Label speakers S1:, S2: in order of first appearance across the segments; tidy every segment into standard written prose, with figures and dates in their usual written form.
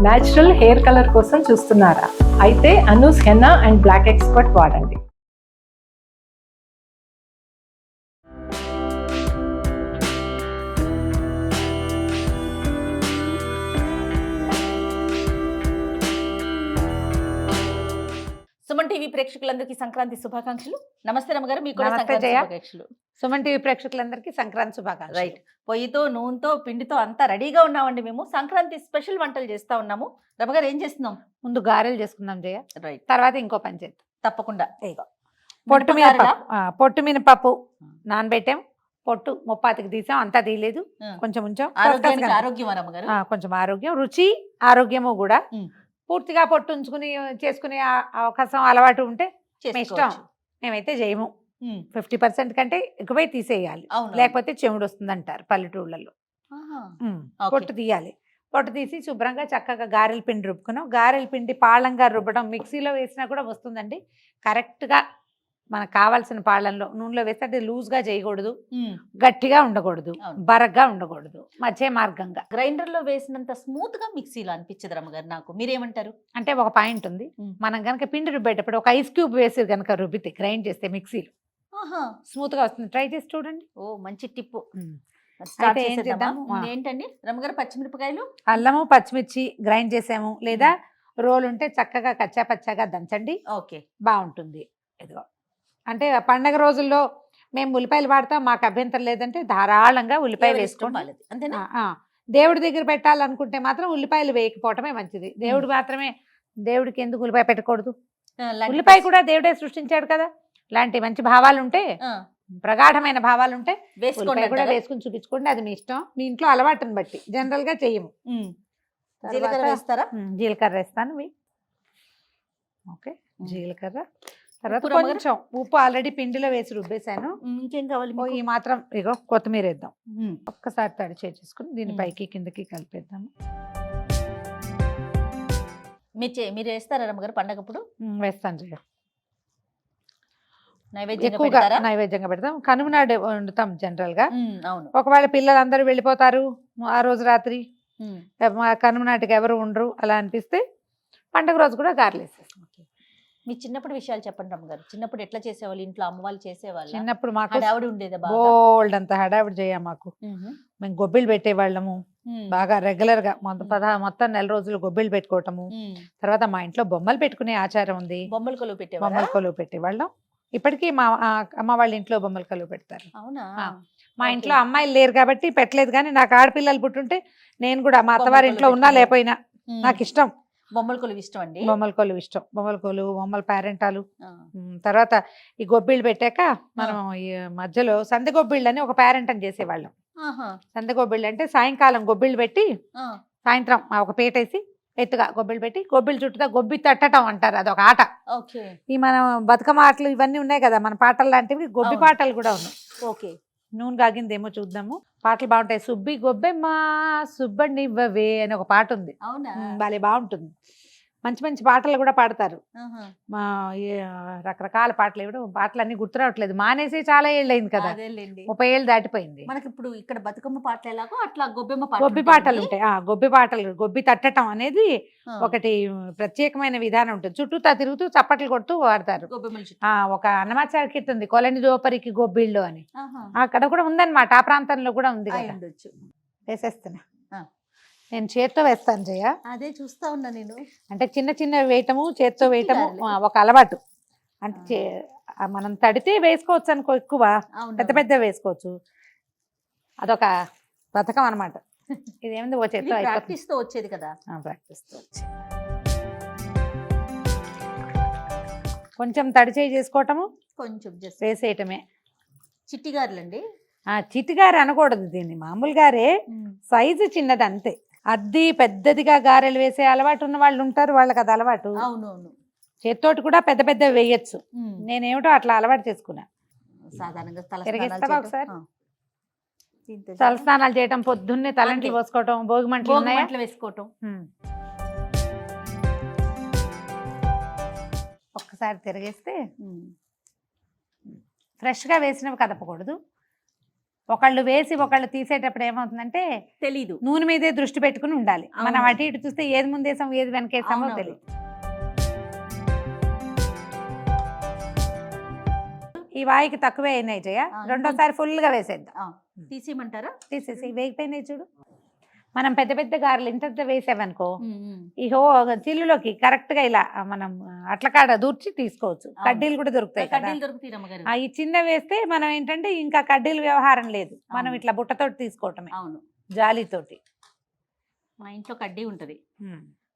S1: Natural hair colour కోసం చూస్తున్నారా? అయితే Anoo's henna and black expert వాడండి.
S2: సుమన్ టీవీ ప్రేక్షకులందరికీ సంక్రాంతి శుభాకాంక్షలు. నమస్తే రమ్మగారు, మీకు కూడా
S3: నమస్తే
S2: సంక్రాంతి
S3: జయ.
S2: శుభాకాంక్షలు.
S3: సుమన్ టీవీ ప్రేక్షకులందరికీ సంక్రాంతి శుభాకాంక్షలు.
S2: రైట్, పొయ్యితో నూనెతో పిండితో అంతా రెడీగా ఉన్నామండి. మేము సంక్రాంతి స్పెషల్ వంటలు చేస్తా ఉన్నాము. రమ్మగారు ఏం చేస్తున్నాం?
S3: ముందు గారెలు చేసుకుందాం జయ,
S2: రైట్,
S3: తర్వాత ఇంకో పని చేద్దాం.
S2: తప్పకుండా.
S3: ఇగో పొట్టు మినపప్పు, పొట్టు మినపప్పు నానబెట్టాం. పొట్టు ముప్పాతికి తీసాం, అంతా తీయలేదు, కొంచెం ఉంచాం.
S2: ఆరోగ్యానికి ఆరోగ్యం రమ్మగారు.
S3: కొంచెం ఆరోగ్యం, రుచి ఆరోగ్యము కూడా. పూర్తిగా పొట్టు ఉంచుకుని చేసుకునే అవకాశం అలవాటు ఉంటే మీ ఇష్టం. మేమైతే చేయము. 50% కంటే ఎక్కువే తీసేయాలి, లేకపోతే చెముడు వస్తుంది అంటారు పల్లెటూళ్ళలో. పొట్టు తీయాలి. పొట్టు తీసి శుభ్రంగా చక్కగా గారెల పిండి రుబ్బుకున్నాం. గారెల పిండి పాళంగా రుబ్బడం, మిక్సీలో వేసినా కూడా వస్తుందండి. కరెక్ట్గా మనకు కావాల్సిన పాళ్ళంలో నూనెలో వేస్తే అది లూజ్గా చేయకూడదు, గట్టిగా ఉండకూడదు, బరగ్గా ఉండకూడదు, మధ్య మార్గంగా.
S2: గ్రైండర్ లో వేసినంత స్మూత్ గా మిక్సీలో అనిపించదు రమ్మగారు నాకు. మీరేమంటారు?
S3: అంటే ఒక పాయింట్ ఉంది, మనం కనుక పిండి రుబ్బేటప్పుడు ఒక ఐస్ క్యూబ్ వేసి కనుక రుబ్బితే, గ్రైండ్ చేస్తే మిక్సీలో స్మూత్ గా వస్తుంది. ట్రై చేసి చూడండి.
S2: ఓ మంచి టిప్.
S3: అయితే ఏం చేద్దాము?
S2: ఏంటండి రమ్మగారు? పచ్చిమిరపకాయలు,
S3: అల్లము, పచ్చిమిర్చి గ్రైండ్ చేసాము. లేదా రోల్ ఉంటే చక్కగా కచ్చా పచ్చాగా దంచండి,
S2: ఓకే,
S3: బాగుంటుంది. ఇదిగో అంటే పండగ రోజుల్లో మేము ఉల్లిపాయలు వాడతాం, మాకు అభ్యంతరం లేదంటే ధారాళంగా ఉల్లిపాయ వేసుకోవాలి.
S2: అంతేనా?
S3: దేవుడి దగ్గర పెట్టాలనుకుంటే మాత్రం ఉల్లిపాయలు వేయకపోవటమే మంచిది. దేవుడు మాత్రమే, దేవుడికి ఎందుకు ఉల్లిపాయ పెట్టకూడదు? ఉల్లిపాయ కూడా దేవుడే సృష్టించాడు కదా. ఇలాంటి మంచి భావాలు ఉంటే, ప్రగాఢమైన భావాలు ఉంటే కూడా వేసుకుని చూపించుకోండి. అది మీ ఇష్టం, మీ ఇంట్లో అలవాటుని బట్టి. జనరల్ గా చెయ్యము.
S2: జీలకర్ర వేస్తారా?
S3: జీలకర్ర వేస్తాను. ఓకే, జీలకర్ర. తర్వాత కొంచెం ఉప్పు ఆల్రెడీ పిండిలో వేసి రుబ్బేశాను.
S2: ఇంకేం కావాలి?
S3: ఈ మాత్రం. ఇగో కొత్తిమీర వేద్దాం. ఒక్కసారి తడి చేసుకుని దీని పైకి కిందకి కలిపేద్దాము.
S2: మీరు వేస్తారా రమ్మగారు పండగప్పుడు?
S3: వేస్తాను జయ.
S2: నైవేద్యంగా
S3: పెడతాం. కనుమ నాడు వండుతాం జనరల్ గా.
S2: అవును.
S3: ఒకవేళ పిల్లలందరూ వెళ్ళిపోతారు ఆ రోజు రాత్రి, కనుమ నాటికి ఎవరు ఉండరు అలా అనిపిస్తే పండగ రోజు కూడా గారెలు వేసేస్తాం.
S2: మీ చిన్నప్పుడు విషయాలు చెప్పండి రమ్మగారు. చిన్నప్పుడు ఎట్లా చేసేవాళ్ళు? ఇంట్లో అమ్మ వాళ్ళు చేసేవాళ్ళు?
S3: చిన్నప్పుడు మాకు
S2: హడావుడి ఉండేదా?
S3: బోల్డ్ అంత హడావుడి చేయ. మాకు మేము గొబ్బిళ్ళు పెట్టేవాళ్ళము బాగా రెగ్యులర్ గా. మొత్తం నెల రోజులు గొబ్బిళ్ళు పెట్టుకోవటము. తర్వాత మా ఇంట్లో బొమ్మలు పెట్టుకునే ఆచారం ఉంది.
S2: బొమ్మల కొలువు
S3: బొమ్మల కొలువు పెట్టేవాళ్ళం. ఇప్పటికీ మా అమ్మ వాళ్ళ ఇంట్లో బొమ్మల కొలువు పెడతారు.
S2: అవునా?
S3: మా ఇంట్లో అమ్మాయిలు లేరు కాబట్టి పెట్టలేదు, కానీ నాకు ఆడపిల్లలు పుట్టుంటే నేను కూడా మా అత్తవారి ఇంట్లో ఉన్నా లేకపోయినా నాకు ఇష్టం.
S2: బొమ్మల కొలువు ఇష్టం అండి.
S3: బొమ్మల కొలువు ఇష్టం. బొమ్మల కొలువు, బొమ్మల పేరెంటాలు. తర్వాత ఈ గొబ్బిళ్ళు పెట్టాక మనం ఈ మధ్యలో సందె గొబ్బిళ్ళు అని ఒక పేరెంట్ అని చేసేవాళ్ళం. సందె గొబ్బిళ్ళు అంటే సాయంకాలం గొబ్బిళ్ళు పెట్టి సాయంత్రం ఒక పీటేసి ఎత్తుగా గొబ్బిళ్ళు పెట్టి గొబ్బిళ్ళు చుట్టూ గొబ్బి తట్టడం అంటారు. అదొక ఆట. ఈ మన బతుకమ్మ ఆటలు ఇవన్నీ ఉన్నాయి కదా, మన పాటలు లాంటివి గొబ్బి పాటలు కూడా ఉన్నాయి.
S2: ఓకే,
S3: నూనె కాగిందేమో చూద్దాము. పాటలు బాగుంటాయి. సుబ్బి గొబ్బెమ్మ సుబ్బనివ్వవే అని ఒక పాట ఉంది.
S2: అవునా?
S3: భలే బాగుంటుంది. మంచి మంచి పాటలు కూడా పాడతారు. మా రకరకాల పాటలు. ఇప్పుడు పాటలు అన్ని గుర్తు రావట్లేదు, మానేసి చాలా ఏళ్ళు అయింది కదా, 30 ఏళ్ళు దాటిపోయింది.
S2: మనకి ఇప్పుడు ఇక్కడ బతుకమ్మ పాటలు ఎలాగో అట్లా
S3: గొబ్బి పాటలు ఉంటాయి. గొబ్బి పాటలు, గొబ్బి తట్టడం అనేది ఒకటి ప్రత్యేకమైన విధానం ఉంటుంది. చుట్టూ తిరుగుతూ చప్పట్లు కొడుతూ వాడతారు. ఒక అన్నమాచార కీర్తి ఉంది, కొలని దోపరికి గొబ్బిళ్ళు అని. అక్కడ కూడా ఉందన్నమాట, ఆ ప్రాంతంలో కూడా ఉంది. వేసేస్తున్నా. నేను చేత్తో వేస్తాను జయ.
S2: అదే చూస్తా ఉన్నా నేను.
S3: అంటే చిన్న చిన్న వేయటము, చేత్తో వేయటము ఒక అలవాటు. అంటే మనం తడితే వేసుకోవచ్చు అనుకో, ఎక్కువ పెద్ద పెద్ద వేసుకోవచ్చు. అదొక పథకం అనమాట. ఇదేమింది ఓ చేత్తో
S2: ప్రాక్టీస్తో వచ్చేది కదా.
S3: ప్రాక్టీస్తో వచ్చేది. కొంచెం తడి చేయి చేసుకోవటము, కొంచెం వేసేయటమే.
S2: చిట్టిగారులండి.
S3: చిట్టిగారు అనకూడదు దీన్ని, మామూలుగారే. సైజు చిన్నది అంతే. అద్ది పెద్దదిగా గారెలు వేసే అలవాటు ఉన్న వాళ్ళు ఉంటారు, వాళ్ళకి అది అలవాటు.
S2: అవునవును.
S3: చేత్తోటి కూడా పెద్ద పెద్ద వేయచ్చు. నేనేమిటో అట్లా అలవాటు చేసుకున్నా.
S2: సాధారణంగా
S3: తిరిగిస్తావా ఒకసారి? తల స్నానాలు చేయటం, పొద్దున్నే తలంట్లు పోసుకోవటం, భోగి మంటలు
S2: వేసుకోవటం.
S3: ఒక్కసారి తిరిగేస్తే ఫ్రెష్గా వేసినవి కదపకూడదు, ఒకళ్ళు వేసి ఒకళ్ళు తీసేటప్పుడు ఏమవుతుందంటే
S2: తెలీదు.
S3: నూనె మీదే దృష్టి పెట్టుకుని ఉండాలి. మనం
S2: అవును.
S3: అటు ఇటు చూస్తే ఏది ముందేసాం ఏది వెనకేసామో
S2: అవునవును.
S3: తెలియదు. ఈ వాయికి తక్కువే అయినాయి జయ, రెండోసారి ఫుల్ గా వేసేద్దాం.
S2: తీసేయమంటారా?
S3: తీసేసి వేగిపోయినాయి చూడు. మనం పెద్ద పెద్ద గారెలు ఇంత వేసామనుకో ఇహో చిల్లులోకి కరెక్ట్ గా ఇలా మనం అట్లకాడ దూర్చి తీసుకోవచ్చు. కడ్డీలు కూడా దొరుకుతాయి కదా.
S2: కడ్డీలు దొరుకుతాయి రమ్మగారు.
S3: ఈ చిన్న వేస్తే మనం ఏంటంటే ఇంకా కడ్డీలు వ్యవహారం లేదు, మనం
S2: అవును.
S3: ఇట్లా బుట్టతోటి తీసుకోవటమే,
S2: అవును.
S3: జాలీతోటి.
S2: మా ఇంట్లో కడ్డీ ఉంటది,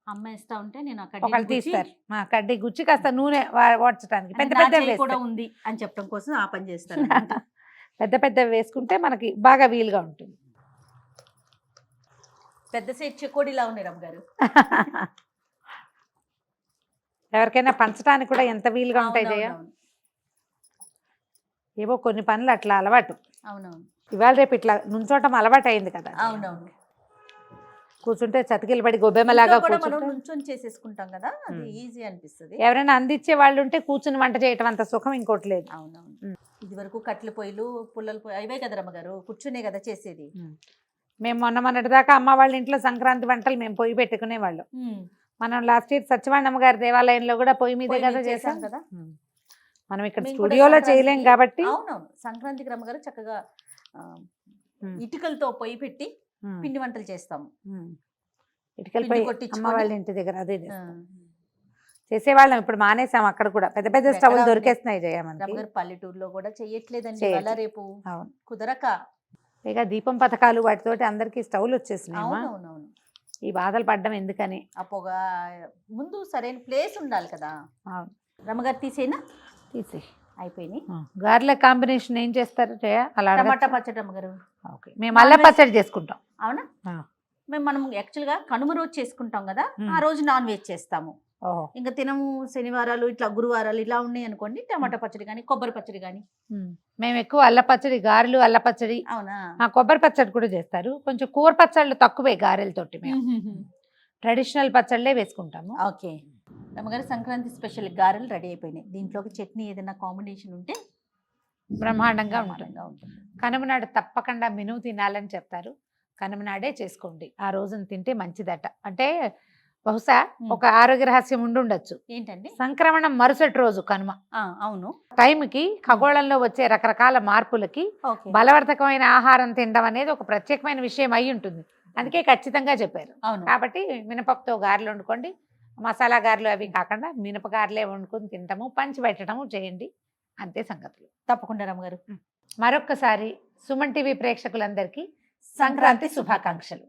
S2: అమ్మ ఇస్తా ఉంటే నేను ఆ
S3: ఒకళ్ళు
S2: కడ్డీ
S3: తీస్తారు మా కడ్డీ గుచ్చి కాస్త నూనె వాడ్చడానికి. పెద్ద పెద్ద
S2: కూడా ఉంది అని చెప్పడం కోసం ఆ పని చేస్తాను.
S3: పెద్ద పెద్ద వేసుకుంటే మనకి బాగా వీలుగా ఉంటుంది.
S2: పెద్ద సైజ్ చెకోడీలా ఉన్నాయి రమ్మగారు.
S3: ఎవరికైనా పంచడానికి కూడా ఎంత వీలుగా ఉంటాయి జయ.
S2: అవునవును.
S3: ఏవో కొన్ని పనులు అట్లా అలవాటు.
S2: అవునవును.
S3: ఇవాళ రేపు ఇట్లా నుంచోటం అలవాటు అయింది కదా.
S2: అవునవును.
S3: కూర్చుంటే చతికిలు పడి గొబ్బెమ్మలాగా
S2: ఇంట్లో కూడా మనం
S3: కూర్చుంటే
S2: నుంచొని చేసేసుకుంటాం కదా, అది ఈజీ అనిపిస్తుంది.
S3: ఎవరైనా అందించే వాళ్ళు ఉంటే కూర్చుని వంట చేయటం అంత సుఖం ఇంకోటి లేదు.
S2: అవునవును. ఇది వరకు కట్టెల పొయ్యిలు పుల్లల పొయ్యి అవే కదా రమ్మగారు, కూర్చునే కదా చేసేది.
S3: మేము మొన్నటి దాకా అమ్మ వాళ్ళ ఇంట్లో సంక్రాంతి వంటలు మేము పొయ్యి పెట్టుకునే వాళ్ళం. మనం లాస్ట్ ఇయర్ సత్యవాణమ్మ గారి దేవాలయంలో కూడా పొయ్యి మీదే కదా చేసాం
S2: కదా.
S3: మనం ఇక్కడ
S2: మేము కూడా
S3: స్టూడియోలో చేయలేం
S2: సంక్రాంతికి-
S3: కాబట్టి.
S2: అవునవును. సంక్రాంతికి రమ్మగారు చక్కగా ఇటుకలతో పొయ్యి పెట్టి పిండి వంటలు చేస్తాము.
S3: ఇటుకలు
S2: పిండి
S3: పొయ్యి
S2: కొట్టించుకొని.
S3: అమ్మ వాళ్ళ ఇంటి దగ్గర అదే
S2: ఆ,
S3: చేసేవాళ్ళం. ఇప్పుడు మానేసాం. అక్కడ కూడా పెద్ద పెద్ద
S2: ఇప్పుడు
S3: స్టవ్లు
S2: ఎక్కడ
S3: దొరికేస్తున్నాయి జయ మనకి.
S2: రమ్మగారు పల్లెటూరులో కూడా చెయ్యట్లేదండి
S3: చేయట్లేదు.
S2: అలా రేపు
S3: అవును.
S2: కుదరక.
S3: పైగా దీపం పథకాలు వాటితోటి అందరికి స్టవ్లు వచ్చేసినాయి.
S2: అవునవునవును.
S3: ఈ బాధలు పడ్డం ఎందుకని.
S2: ఆ పొగ ముందు సరైన ప్లేస్ ఉండాలి కదా.
S3: అవును.
S2: రమ్మగారు తీసేనా
S3: తీసి
S2: అయిపోయినాయి.
S3: గార్ల కాంబినేషన్ ఏం చేస్తారు జయ? అలా
S2: టమాటా పచ్చడి రమ్మగారు.
S3: ఓకే, మేము అల్ల పచ్చడి చేసుకుంటాం.
S2: అవునా?
S3: ఆ.
S2: మనం యాక్చువల్ గా కనుమ రోజు చేసుకుంటాం కదా, ఆ రోజు నాన్ వెజ్ చేస్తాము.
S3: ఓహో.
S2: ఇంకా తినము శనివారాలు ఇట్లా గురువారాలు ఇలా ఉన్నాయి అనుకోండి, టమాటా పచ్చడి కానీ కొబ్బరి పచ్చడి కానీ.
S3: మేము ఎక్కువ అల్ల పచ్చడి, గారెలు అల్ల పచ్చడి,
S2: అవునా?
S3: కొబ్బరి పచ్చడి కూడా చేస్తారు. కొంచెం కూర పచ్చళ్ళు తక్కువే గారెలతోటి. మేము ట్రెడిషనల్ పచ్చళ్ళే వేసుకుంటాము.
S2: ఓకే. రమ్మగారు సంక్రాంతి స్పెషల్ గారెలు రెడీ అయిపోయినాయి. దీంట్లోకి చట్నీ ఏదైనా కాంబినేషన్ ఉంటే
S3: బ్రహ్మాండంగా ఉంటుంది.
S2: బ్రహ్మాండంగా ఉంటుంది.
S3: కనుమ నాడు తప్పకుండా మినుము తినాలని చెప్తారు. కనుమ నాడే చేసుకోండి. ఆ రోజున తింటే మంచిదట. అంటే బహుశా ఒక ఆరోగ్య రహస్యం ఉండుండొచ్చు.
S2: ఏంటండి?
S3: సంక్రమణం మరుసటి రోజు కనుమ.
S2: అవును.
S3: టైంకి ఖగోళంలో వచ్చే రకరకాల మార్పులకి
S2: ఓకే.
S3: బలవర్ధకమైన ఆహారం తినడం అనేది ఒక ప్రత్యేకమైన విషయం అయి ఉంటుంది. అందుకే ఖచ్చితంగా చెప్పారు.
S2: అవును.
S3: కాబట్టి మినపప్పుతో గారెలు వండుకోండి. మసాలా గారెలు అవి కాకుండా మినపగారెలే వండుకొని తింటాము, పంచి పెట్టడము చేయండి. అంతే సంగతులు.
S2: తప్పకుండా రమ్మగారు.
S3: మరొక్కసారి సుమన్ టీవీ ప్రేక్షకులందరికీ సంక్రాంతి శుభాకాంక్షలు.